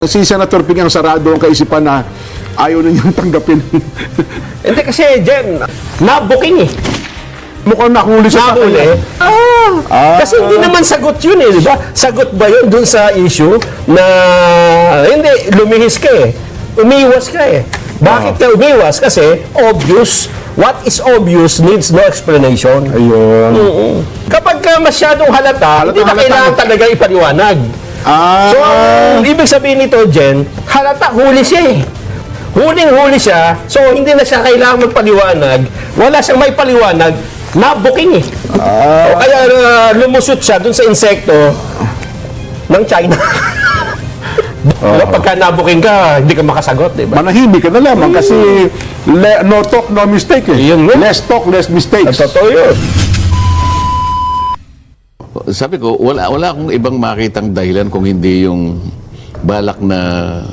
Si Senator Ping ang sarado ang kaisipan na ayaw na niyang tanggapin. Hindi kasi, Jen, na-booking eh. Mukhang nahuli sa Nahuli. Kasi hindi naman sagot yun eh, di ba? Sagot ba yun dun sa issue na, hindi, lumihis ka eh. Umiwas ka eh. Bakit ka umiwas? Kasi, obvious. What is obvious needs no explanation. Ayun. Kapag ka masyadong halata, hindi na halata. kailangan talaga ipaliwanag. So, ang ibig sabihin nito, Jen, halata, huli siya eh. Huling-huli siya, so hindi na siya kailangan magpaliwanag. Wala siyang may paliwanag, na-booking eh. O kaya lumusot siya dun sa insekto ng China. Pagka na-booking ka, hindi ka makasagot, di ba? Manahimik ka na lamang kasi no talk, no mistake eh. Yun nga. Less talk, less mistakes. Totoo yun. Sabi ko, wala akong ibang makitang dahilan kung hindi yung balak na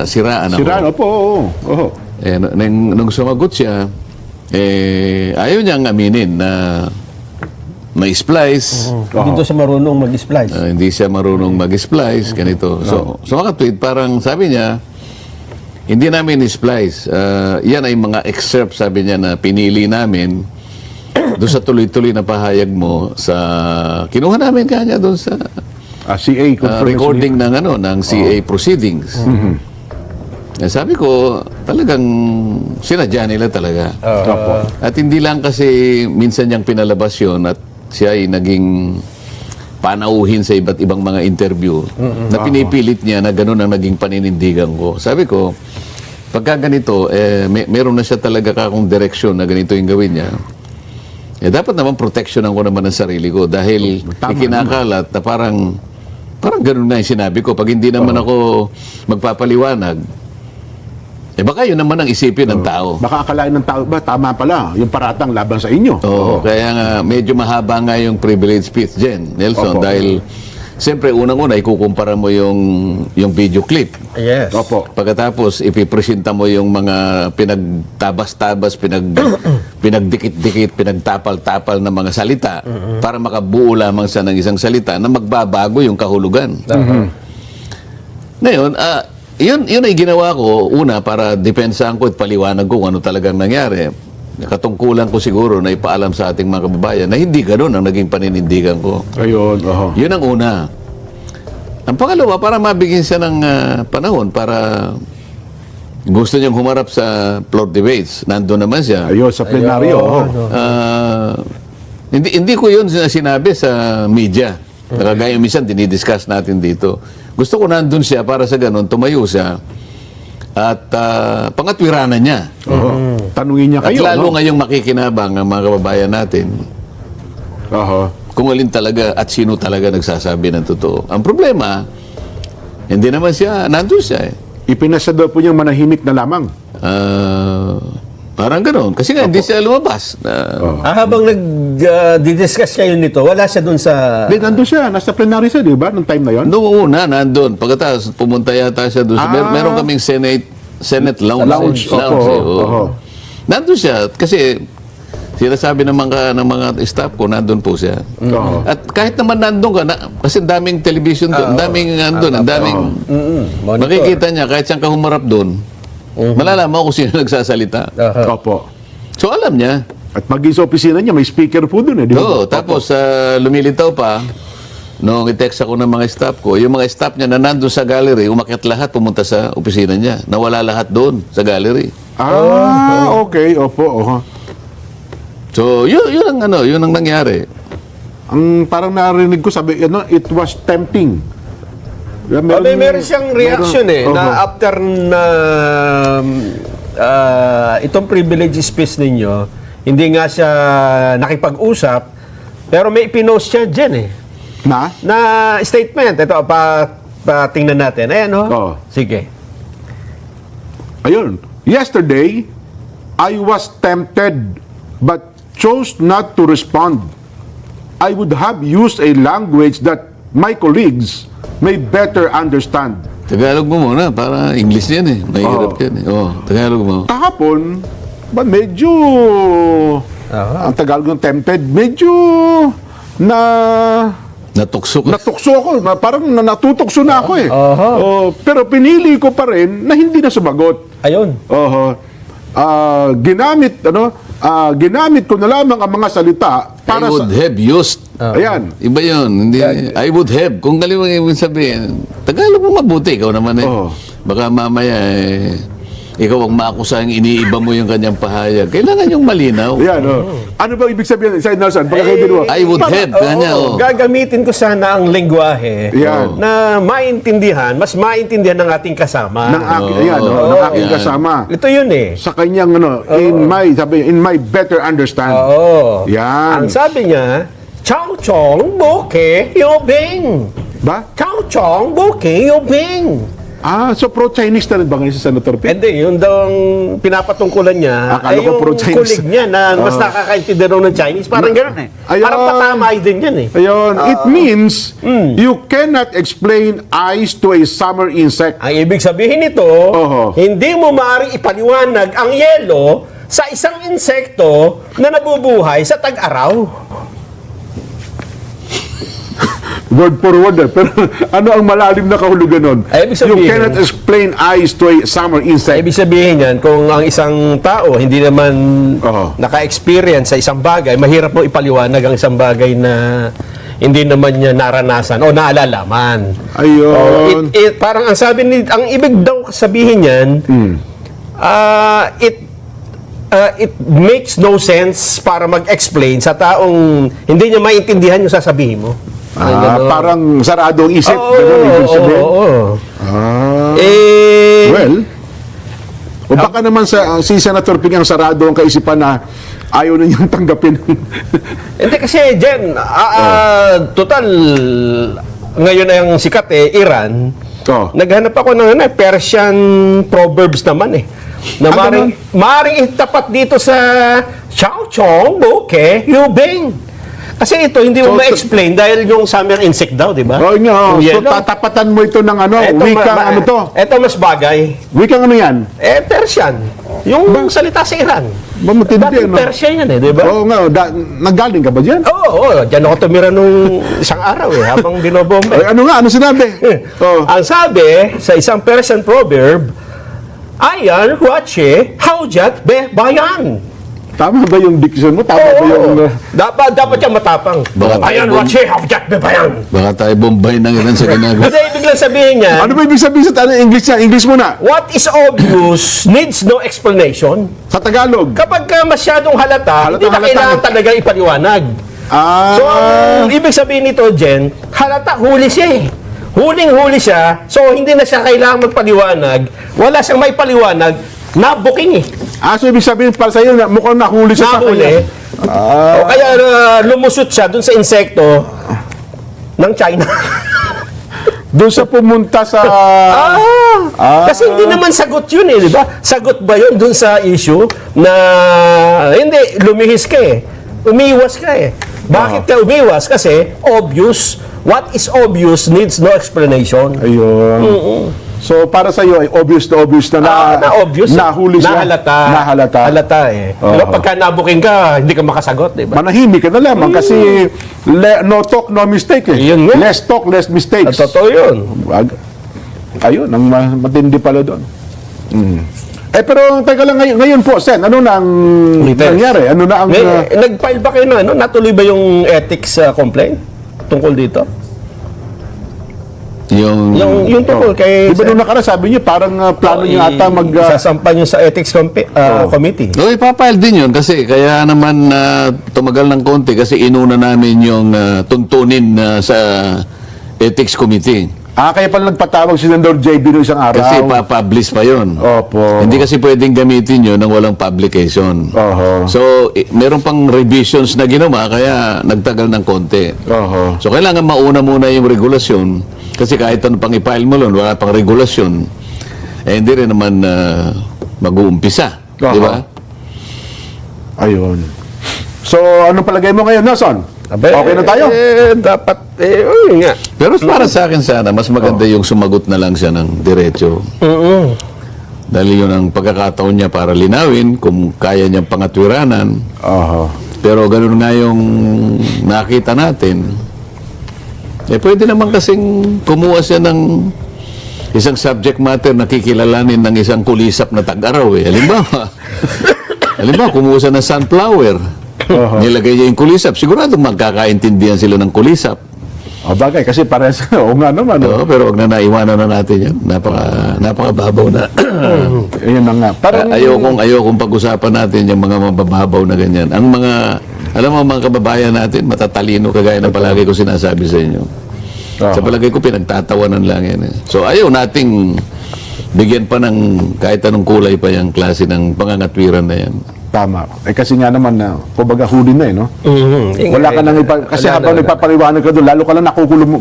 siraan ako. Siraan, opo, oo. Eh, nung sumagot siya, ayaw niyang aminin na may splice. Hindi doon siya marunong mag-splice. Hindi siya marunong mag-splice, ganito. So makatweet, parang sabi niya, hindi namin splice. Yan ay mga excerpt, sabi niya, na pinili namin doon sa tuloy-tuloy na pahayag mo sa kinuha namin kanya doon sa CA conference recording ng CA proceedings. Sabi ko, talagang sinadya nila talaga. Opo. At hindi lang kasi minsan niyang pinalabas yun at siya ay naging panauhin sa iba't ibang mga interview na pinipilit niya na gano'n ang naging paninindigan ko. Sabi ko, pagka ganito, meron na siya talaga kakong direksyon na ganito yung gawin niya. Dapat naman proteksyonan ko naman ang sarili ko dahil ikinakalat na parang gano'n na yung sinabi ko. Pag hindi naman ako magpapaliwanag, baka yun naman ang isipin ng tao. Baka akalain ng tao ba, tama pala, yung paratang laban sa inyo. Oo, kaya nga medyo mahaba nga yung privilege speech, Jen, Nelson, Opo. dahil siyempre unang-una ikukumpara mo yung video clip. Yes. Opo. Pagkatapos ipipresenta mo yung mga pinagtabas-tabas, pinagdikit-dikit, pinagtapal-tapal na mga salita para makabuo lamang sa ng isang salita na magbabago yung kahulugan. Ngayon, yun ay ginawa ko, una, para depensahan ko at paliwanag ko kung ano talagang nangyari. Katungkulan ko siguro na ipaalam sa ating mga kababayan na hindi gano'n ang naging paninindigan ko. Ayun, Yun ang una. Ang pangalawa, para mabigyan siya ng panahon para gusto niyang humarap sa floor debates. Nandun naman siya. Ayun, sa plenaryo. Hindi ko yun sinabi sa media. Nakagaya minsan, dinidiscuss natin dito. Gusto ko nandun siya para sa ganun, tumayo siya at pangatwiranan niya. Tanungin niya At kayo. lalo ngayong makikinabang ang mga kababayan natin kung alin talaga at sino talaga nagsasabi ng totoo. Ang problema, hindi naman siya, nandun siya eh. Ipinasa daw po niyang manahimik na lamang. Parang gano'n. Kasi nga, hindi siya lumabas. Habang nag-discuss kayo nito, wala siya dun sa... Hindi, nandun siya. Nasa plenary siya, di ba? Nung time na yon. Noong una, nandun. Pagkatapos, pumunta yata siya doon. Meron kaming Senate Lounge. Opo. Nandun siya. Kasi, sinasabi ng mga staff ko, nandun po siya. At kahit naman nandun ka, kasi daming television doon, daming nandun, daming... Makikita niya, kahit siyang kahumarap doon, malalaman ko kung sino nagsasalita. Opo. So, alam niya. At maging sa opisina niya, may speaker po doon eh. Di ba? Oo, tapos lumilitaw pa, nung i-text ako ng mga staff ko, yung mga staff niya na nandun sa gallery, umakyat lahat, pumunta sa opisina niya. Nawala lahat doon sa gallery. Okay. Opo. So, yun ang nangyari. Ang parang narinig ko, sabi, it was tempting. Meron siyang reaction na after na itong privilege speech ninyo, hindi nga siya nakipag-usap, pero may pinost siya dyan na statement. Ito, tingnan natin. Ayan, Sige. Ayun. Yesterday, I was tempted but chose not to respond. I would have used a language that my colleagues may better understand. Tagalog mo muna, para English yan eh. Mahirap yan eh. Tagalog mo. Kahapon, medyo ang Tagalog ng tempted, medyo na Natukso ka. Natukso ako, parang natutukso na ako eh. Pero pinili ko pa rin na hindi na sumagot. Ayun. Ginamit ko na lamang ang mga salita I para would have used. Ayan. Iba yun. Hindi, I would have. Kung galing ibig sabihin, Tagalog mo mabuti. Ikaw naman eh. Oo. Baka mamaya ikaw ang makusang iniiba mo yung kanyang pahayag. Kailangan yung malinaw. Ayan, Ano ba ibig sabihin, Sir Nelson? I would have. Kanya, Gagamitin ko sana ang lengguwahe Yan. na mas maintindihan ng ating kasama. Ng aking Yan. kasama. Ito yun eh. Sa kanyang, in my better understand. Oo. Yan. Ang sabi niya, Chow Chong Boke Yobing. Ba? Chow Chong Boke Yobing. So pro-Chinese na rin ba ngayon si Senator Pete? Hindi, yun daw ang pinapatungkulan niya Akala ay ko yung pro-Chinese. kulig niya na mas nakakaintindi raw ng Chinese. Parang gano'n eh. Ayun. Parang patamay din yan eh. Ayun. It means you cannot explain eyes to a summer insect. Ang ibig sabihin nito, hindi mo maaaring ipaliwanag ang yelo sa isang insekto na nabubuhay sa tag-araw. Word for word. Pero ano ang malalim na kahulugan nun? Ay, ibig You sabihin- cannot explain eyes to a summer insect. Ibig sabihin yan, kung ang isang tao hindi naman naka-experience sa isang bagay, mahirap mo ipaliwanag ang isang bagay na hindi naman niya naranasan o naalalaman. Ayun. Parang ang sabi ang ibig daw sabihin niyan, it makes no sense para mag-explain sa taong hindi niya maintindihan yung sasabihin mo. Parang sarado ang isip. Oo, Ganun, ibig sabihin. oo. Well, o baka naman si Senator Ping ang sarado ang kaisipan na ayaw na niyang tanggapin. Hindi kasi, Jen, total, ngayon na yung sikat Iran, naghanap ako ng Persian proverbs naman na maring itapat dito sa Chow Chong Boke Yubing. Kasi ito, hindi mo ma-explain dahil yung summer insect daw, di ba? Oo nga. Yung So, yellow. tatapatan mo ito ng Eto, wikang ano to? Ito mas bagay. Wikang ano yan? Persian. Yung salita sa Iran. Matindi, Dating ano? Persian yan di ba? Oo nga. Nagaling ka ba dyan? Oo, dyan ako tumira nung isang araw habang binobomba. Ay, ano nga? Ano sinabi? Ang sabi sa isang Persian proverb, Ayan, Huache, Haujat, Be, Bayan. Tama ba yung diction mo? Tama ba yung... Dapat yan matapang. Ayan, Huache, Haujat, Be, Bayan. Baka tayo bombay ng ilan sa ginagawa. Hindi, ibig lang sabihin niya, Ano ba ibig sabihin sa English niya? English muna. what is obvious needs no explanation. Sa Tagalog. Kapag ka masyadong halata, hindi na Halata. kailangan talaga ipaliwanag. So, ang ibig sabihin nito, Jen, halata, huli siya Huling-huli siya, so hindi na siya kailangan magpaliwanag. Wala siyang may paliwanag, nabuking So ibig sabihin para sa iyo, mukhang nahuli siya sa Nahuli. kanya. O kaya lumusot siya dun sa insekto ng China. Doon sa pumunta sa... Kasi hindi naman sagot yun di ba? Sagot ba yun dun sa issue na hindi, lumihis ka umiwas ka Bakit ka umiwas? Kasi obvious. What is obvious needs no explanation. Ayun. So para sa iyo ay obvious na obvious. nahuli siya. Nahalata. Halata Pero pagka nabuking ka, hindi ka makasagot, di ba? Manahimik ka na lamang kasi no talk, no mistake Yun nga. Less talk, less mistakes. Totoo yun. Ayun, ang matindi pala doon. Pero teka lang ngayon po, Sen, ano na ang nangyari? Ano na ang... Nag-file ba kayo na natuloy ba yung ethics complaint tungkol dito? Yung tungkol kay... Di ba nung nakaraan sabi niyo parang plano niya ata sasampan niyo sa ethics committee. Ipapile din yun kasi kaya naman tumagal ng konti kasi inuna namin yung tuntunin sa ethics committee. Kaya pala nagpatawag si Senator JB noong isang araw. Kasi pa-publish pa yun. Opo. Hindi kasi pwedeng gamitin yun nang walang publication. So, meron pang revisions na ginawa kaya nagtagal ng konti. So, kailangan mauna muna yung regulasyon kasi kahit ano pang i-file mo lang, wala pang regulasyon. Hindi rin naman mag-uumpisa. Di ba? Ayun. So, anong palagay mo ngayon, Nelson? Okay na tayo? Dapat, nga. Pero para sa akin sana, mas maganda yung sumagot na lang siya ng diretso. Dahil yun ang pagkakataon niya para linawin kung kaya niyang pangatwiranan. Pero ganun nga yung nakita natin. Pwede naman kasing kumuha siya ng isang subject matter na kikilalanin ng isang kulisap na tag-araw eh. Halimbawa, kumuha siya ng sunflower. Nilagay niya yung kulisap. Sigurado magkakaintindihan sila ng kulisap. O bagay, kasi parehas, o nga naman. Oo, pero wag na naiwanan na natin yan. Napakababaw na. Ayun na nga. Parang, Ayokong pag-usapan natin yung mga mababaw na ganyan. Ang mga, alam mo mga kababayan natin, matatalino kagaya na palagi ko sinasabi sa inyo. Sa palagay ko, pinagtatawanan lang yan. So, ayaw nating bigyan pa ng kahit anong kulay pa yung klase ng pangangatwiran na yan. tama. Kasi nga naman, kumbaga huli na no? Wala ka nang kasi habang nagpapaliwanag ka doon, lalo ka lang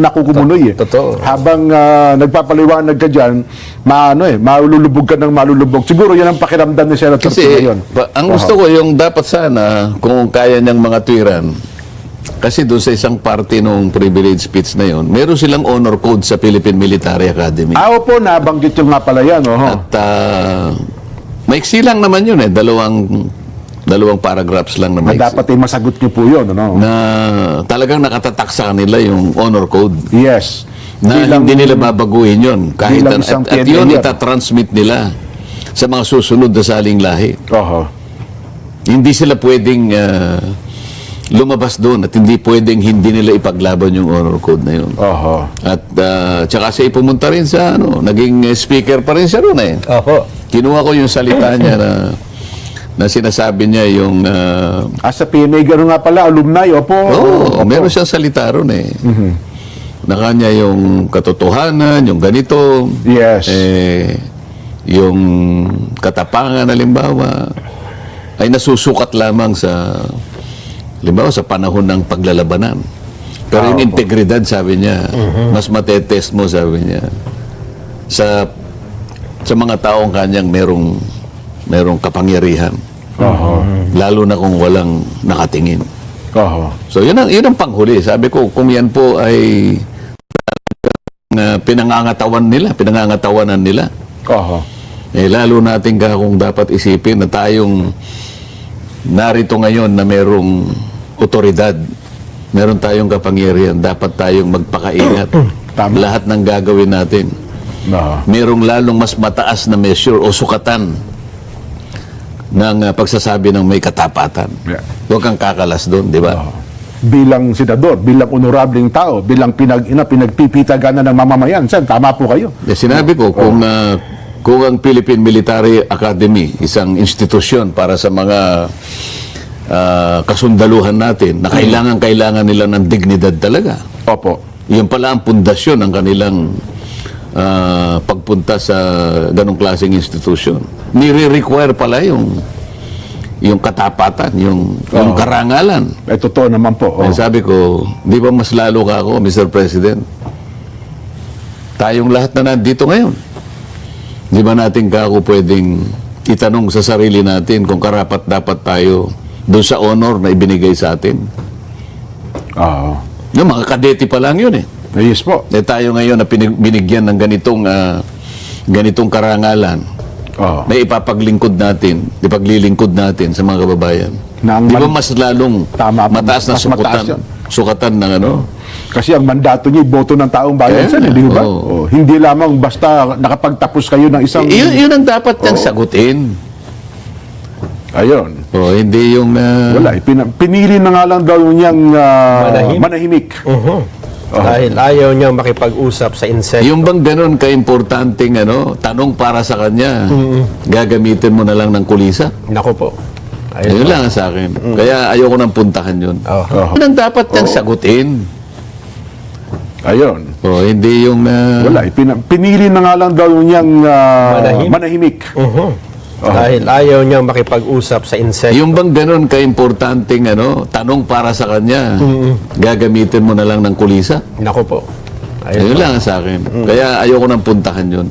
nakukumuloy Totoo. Habang nagpapaliwanag ka dyan, malulubog ka ng malulubog. Siguro yan ang pakiramdam ni Senator Kasi, ngayon. ang gusto ko, yung dapat sana, kung kaya niyang mga twiran, kasi doon sa isang party nung privilege speech na yon, meron silang honor code sa Philippine Military Academy. Opo, nabanggit yung nga pala yan. At maiksi lang naman yun dalawang paragraphs lang na maiksi. Dapat ay masagot niyo po yun. Na talagang nakatatak sa kanila yung honor code. Yes. Na hindi nila babaguhin yun. Kahit bilang isang at yun PNL. itatransmit nila sa mga susunod na saling lahi. Oho. Hindi sila pwedeng lumabas doon at hindi pwedeng hindi nila ipaglaban yung honor code na yun. Oho. At tsaka siya pumunta rin sa naging speaker pa rin siya ron eh. Opo. Kinuha ko yung salita niya na sinasabi niya yung Sa PNA, gano'n nga pala, alumni, opo. meron siyang salita ron eh. Na kanya yung katotohanan, yung ganito. Yes. Yung katapangan, halimbawa, ay nasusukat lamang halimbawa, sa panahon ng paglalabanan. Pero yung integridad, sabi niya, mas matetest mo, sabi niya, sa mga taong kanyang merong kapangyarihan. Lalo na kung walang nakatingin. Oho. So, yun ang panghuli. Sabi ko, kung yan po ay pinangangatawanan nila, Oho. lalo natin kung dapat isipin na tayong narito ngayon na merong otoridad, meron tayong kapangyarihan, dapat tayong magpakaingat. Tama. Lahat ng gagawin natin. Merong lalong mas mataas na measure o sukatan ng pagsasabi ng may katapatan. Yeah. Huwag kang kakalas doon, di ba? Bilang senador, bilang honorabling tao, bilang pinagpipitaganan ng mamamayan, Sen, tama po kayo. Sinabi ko, kung ang Philippine Military Academy, isang institusyon para sa mga kasundaluhan natin, na kailangan nila ng dignidad talaga. Opo. Yun pala ang pundasyon ng kanilang pagpunta sa ganong klaseng institusyon. Nire-require pala yung katapatan, yung karangalan. Totoo naman po. Sabi ko, di ba mas lalo ka ako, Mr. President? Tayong lahat na nandito ngayon. Di ba natin kako pwedeng itanong sa sarili natin kung karapat-dapat tayo doon sa honor na ibinigay sa atin? Yung mga kadeti pa lang yun eh. Yes po. Tayo ngayon na binigyan ng ganitong karangalan. May ipaglilingkod natin sa mga kababayan. Di ba mas lalong mataas na sukatan ng Kasi ang mandato niya, boto ng taong bayan, Sen, di ba? Hindi lamang basta nakapagtapos kayo ng isang... Yun ang dapat niyang sagutin. Ayun. Hindi yung... Wala, pinili na nga lang daw niyang manahimik. Dahil ayaw niya makipag-usap sa insekto. Yung bang ganun ka-importanteng tanong para sa kanya, gagamitin mo na lang ng kulisa? Naku po. Ayun lang sa akin. Kaya ayoko nang puntahan yun. Yun ang dapat niyang sagutin. Ayun. Hindi yung... Wala, pinili na nga lang daw niyang manahimik. Dahil ayaw niya makipag-usap sa insekto. Yung bang ganun ka-importanteng tanong para sa kanya, gagamitin mo na lang ng kulisa? Naku po. Ayun lang sa akin. Kaya ayoko nang puntahan yun.